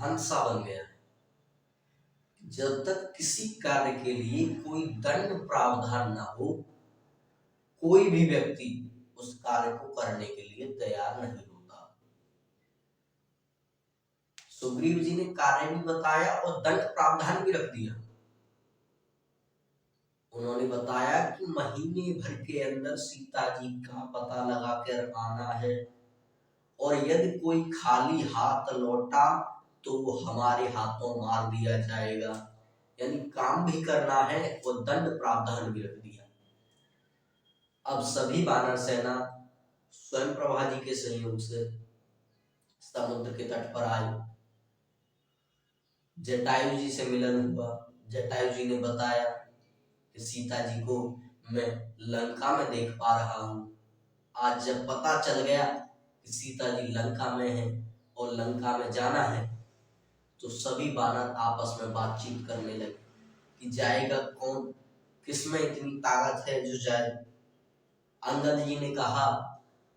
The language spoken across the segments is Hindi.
हंसा बन गया है। जब तक किसी कार्य के लिए कोई दंड प्रावधान ना हो, कोई भी व्यक्ति उस कार्य को करने के लिए तैयार नहीं होता। सुग्रीव जी ने कार्य भी बताया और दंड प्रावधान भी रख दिया। उन्होंने बताया कि महीने भर के अंदर सीता जी का पता लगा कर आना है, और यदि कोई खाली हाथ लौटा तो वो हमारे हाथों मार दिया जाएगा। यानी काम भी करना है और दंड प्रावधान भी रख दिया। अब सभी वानर सेना स्वयं प्रभा जी के सहयोग से समुद्र के तट पर आई। जटायु जी से मिलन हुआ। जटायु जी ने बताया कि सीता जी को मैं लंका में देख पा रहा हूं। आज जब पता चल गया कि सीता जी लंका में है और लंका में जाना है, तो सभी वानर आपस में बातचीत करने लगे कि जाएगा कौन, किसमें इतनी ताकत है जो जाए। अंगद जी ने कहा,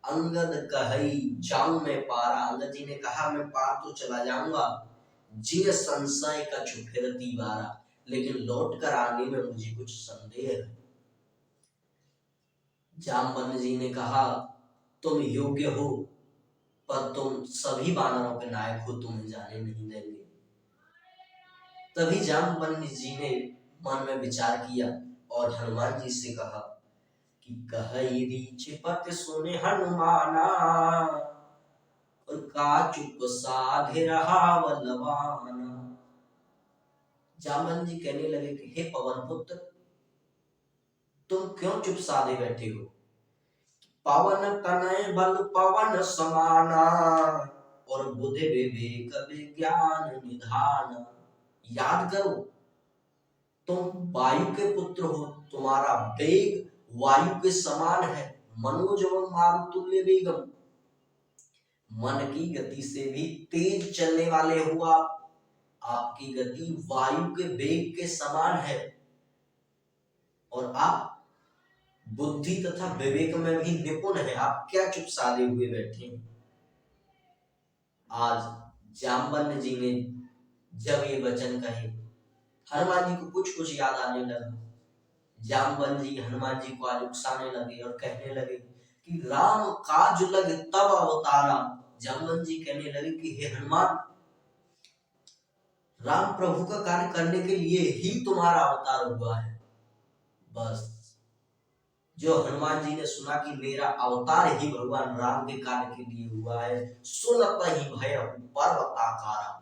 अंगद कही जाऊं मैं पारा। अंगद जी ने कहा मैं पार तो चला जाऊंगा, जिय संशय का फिरती बारा, लेकिन लौट कर आने में मुझे कुछ संदेह है। जामवंत जी ने कहा तुम योग्य हो, पर तुम सभी वानरों के नायक हो, तुम्हें जाने नहीं देंगे। तभी जामवंत जी ने मन में विचार किया और हनुमान जी से कहा कि कहि रीछ पत सुने हनुमाना, और का चुप साधे रहा बलवाना। जामवंत जी कहने लगे कि हे पवन पुत्र, तुम क्यों चुप साधे बैठे हो? पवन तनय बल पवन समाना, और बुध विवेक विज्ञान निधान। याद करो, तुम वायु के पुत्र हो, तुम्हारा वेग वायु के समान है। मनोजवम मारुतुल्य वेगम, मन की गति से भी तेज चलने वाले हो आप। आपकी गति वायु के वेग के समान है, और आप बुद्धि तथा विवेक में भी निपुण है। आप क्या चुप साधे हुए बैठे हैं? आज जामवंत जी ने जब ये वचन कहे, हनुमान जी को कुछ कुछ याद आने लगा। जामवंत जी हनुमान जी को आज उकसाने लगे और कहने लगे कि राम काज लग तब अवतारा। जामवंत जी कहने लगे कि हे हनुमान, राम प्रभु का कार्य करने के लिए ही तुम्हारा अवतार हुआ है। बस जो हनुमान जी ने सुना कि मेरा अवतार ही भगवान राम के कार्य के लिए हुआ है, सुनत ही भय पर्वताकारा।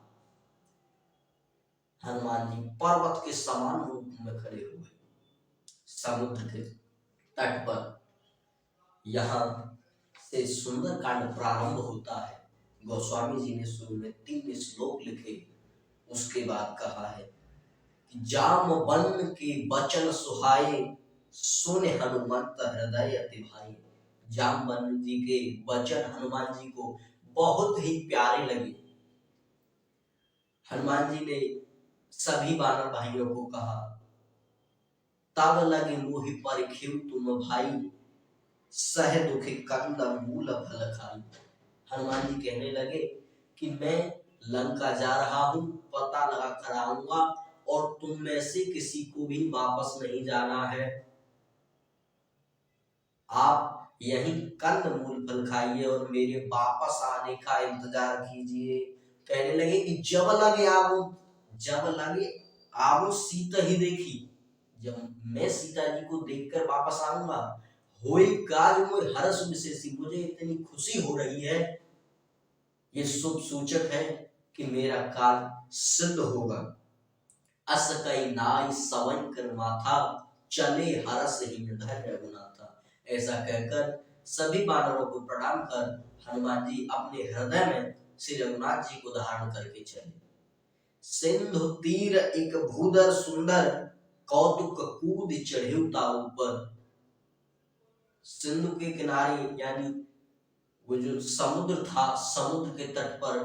हनुमान जी पर्वत के समान रूप में खड़े हुए समुद्र के तट पर। यहाँ से सुंदर कांड प्रारंभ होता है। गोस्वामी जी ने शुरू में 3 श्लोक लिखे, उसके बाद कहा है कि जामवंत के वचन सुहाए, सुन हनुमंत हृदय अति भाई। जामवंत जी के वचन हनुमान जी को बहुत ही प्यारे लगे। हनुमान जी ने सभी वानर भाइयों को कहा, तब लगे मोहि परिखेउ तुम भाई, सह दुखी कंद मूल फल खाई। हनुमान जी कहने लगे कि मैं लंका जा रहा हूं, पता लगा कर आऊंगा, और तुम में से किसी को भी वापस नहीं जाना है। आप यही कंद मूल फल खाइए और मेरे वापस आने का इंतजार कीजिए। कहने लगे कि जब लगे आवो सीता ही देखी। जब मैं सीता जी को देखकर वापस आऊंगा, होई काज मोय हर्ष विशेषी, मुझे इतनी खुशी हो रही है, ये शुभ सूचक है कि मेरा कार्य सिद्ध होगा। अस कई नाई सवन कर माथा, चले हरस ही निधर रघुनाथा। ऐसा कहकर सभी वानरों को प्रणाम कर हनुमान जी अपने हृदय में श्री रघुनाथ जी को धारण करके चले। सिंधु तीर एक भूधर सुंदर, कौतुक कूद चढ़ेउता ऊपर। सिंधु के किनारे यानी वो जो समुद्र था, समुद्र के तट पर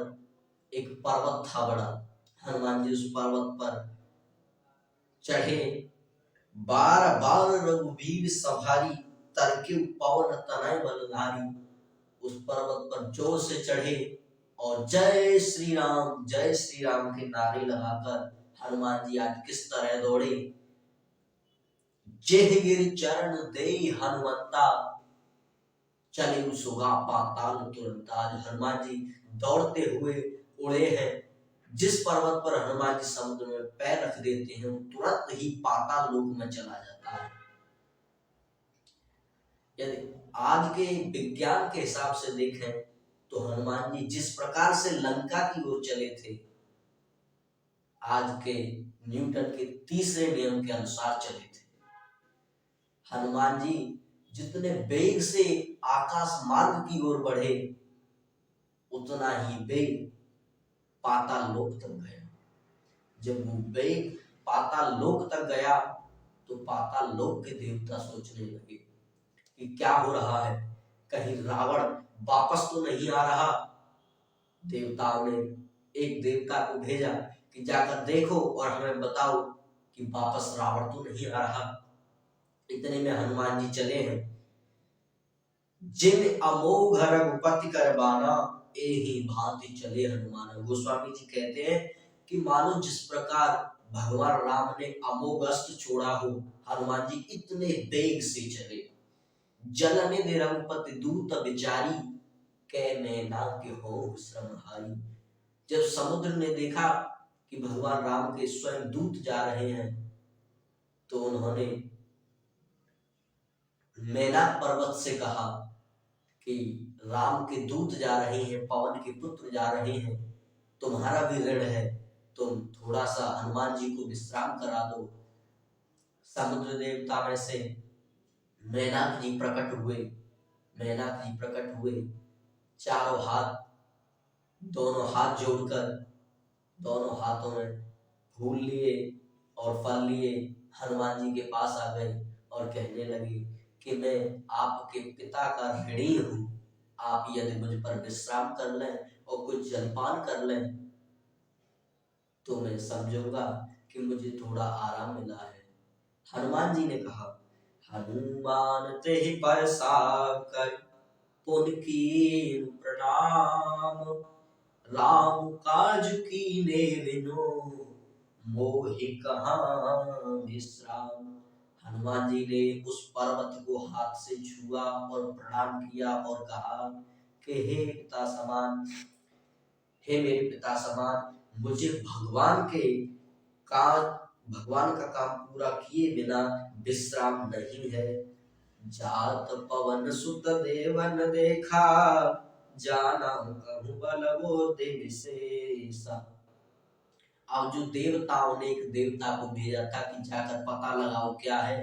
एक पर्वत था बड़ा। हनुमान जी उस पर्वत पर चढ़े। बार बार रघुवीर सभारी, तरके पवन तनय बलधारी। उस पर्वत पर जोर से चढ़े और जय श्री राम के नारे लगाकर हनुमान जी आज किस तरह दौड़े। जेह गिर चरण दे हनुमंता, चले सुगा पाताल तुरंत। आज हनुमान जी दौड़ते हुए उड़े हैं। जिस पर्वत पर हनुमान जी समुद्र में पैर रख देते हैं वो तुरंत ही पाताल लोक में चला जाता है। यदि आज के विज्ञान के हिसाब से देखें तो हनुमान जी जिस प्रकार से लंका की ओर चले थे, आज के न्यूटन के तीसरे नियम के अनुसार चले थे। हनुमान जी जितने वेग से आकाश मार्ग की ओर बढ़े, उतना ही वेग पाताल लोक तक गया। जब वो वेग पाताल लोक तक गया तो पाताल लोक के देवता सोचने लगे कि क्या हो रहा है, कहीं रावण वापस तो नहीं आ रहा। देवताओं ने एक देवता को भेजा कि जाकर देखो और हमें बताओ कि वापस रावण तो नहीं आ रहा। इतने में हनुमान जी चले हैं। जिन अमोघ रघुपति कर बाना, एहि भांति चले हनुमान। गोस्वामी जी कहते हैं कि मानो जिस प्रकार भगवान राम ने अमोघ अस्त्र छोड़ा हो, हनुमान जी इतने वेग से चले। जलने दे रघुपति दूत विचारी, कै नैना के हो श्रमहारी। जब समुद्र ने देखा कि भगवान राम के स्वयं दूत जा रहे हैं, तो उन्होंने मेनाक पर्वत से कहा कि राम के दूत जा रहे हैं, पवन के पुत्र जा रहे हैं, तुम्हारा भी ऋण है, तुम थोड़ा सा हनुमान जी को विश्राम करा दो। समुद्र देवता में से मेनाक जी प्रकट हुए। चारों हाथ, दोनों हाथ जोड़कर दोनों हाथों में फूल लिए और फल लिए हनुमान जी के पास आ गए और कहने लगे कि मैं आपके पिता का ऋणी हूं। आप यदि मुझ पर विश्राम कर लें और कुछ जलपान कर लें तो मैं समझूंगा कि मुझे थोड़ा आराम मिला है। हनुमान जी ने कहा, हनुमान तेहि बरसाकर पुन कीन प्रणाम, राम काज कीने बिनु मोहि कहाँ विश्राम। हनुमान जी ने उस पर्वत को हाथ से छुआ और प्रणाम किया और कहा कि हे मेरे पिता समान, मुझे भगवान का काम पूरा किए बिना विश्राम नहीं है। जात पवन सुत देवन देखा, जाना कहूँ बल बोधि विशेषा। अब जो देवताओं ने एक देवता को भेजा था कि जाकर पता लगाओ क्या है,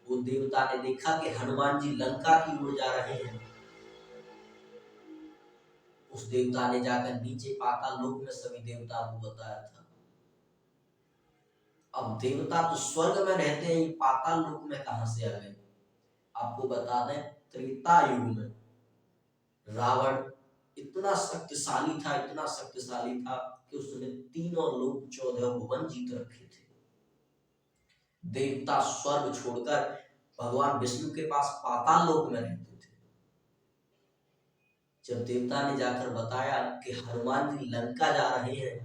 वो देवता ने देखा कि हनुमान जी लंका की ओर जा रहे हैं। उस देवता ने जाकर नीचे पाताल लोक में सभी देवताओं को बताया था। अब देवता तो स्वर्ग में रहते हैं, पाताल लोक में कहां से आ गए। आपको बता दें, त्रेता युग में रावण इतना शक्तिशाली था कि उसने तीनों लोक 14 भुवन जीत रखे थे। देवता स्वर्ग छोड़कर भगवान विष्णु के पास पाताल लोक में रहते थे। जब देवता ने जाकर बताया कि हनुमान जी लंका जा रहे हैं,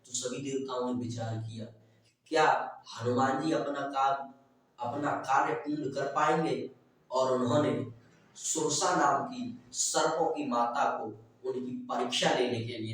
तो सभी देवताओं ने विचार किया, क्या हनुमान जी अपना कार्य पूर्ण कर पाएंगे। और उन्होंने सुरसा नाम की सर्पों की माता को उनकी परीक्षा लेने के लिए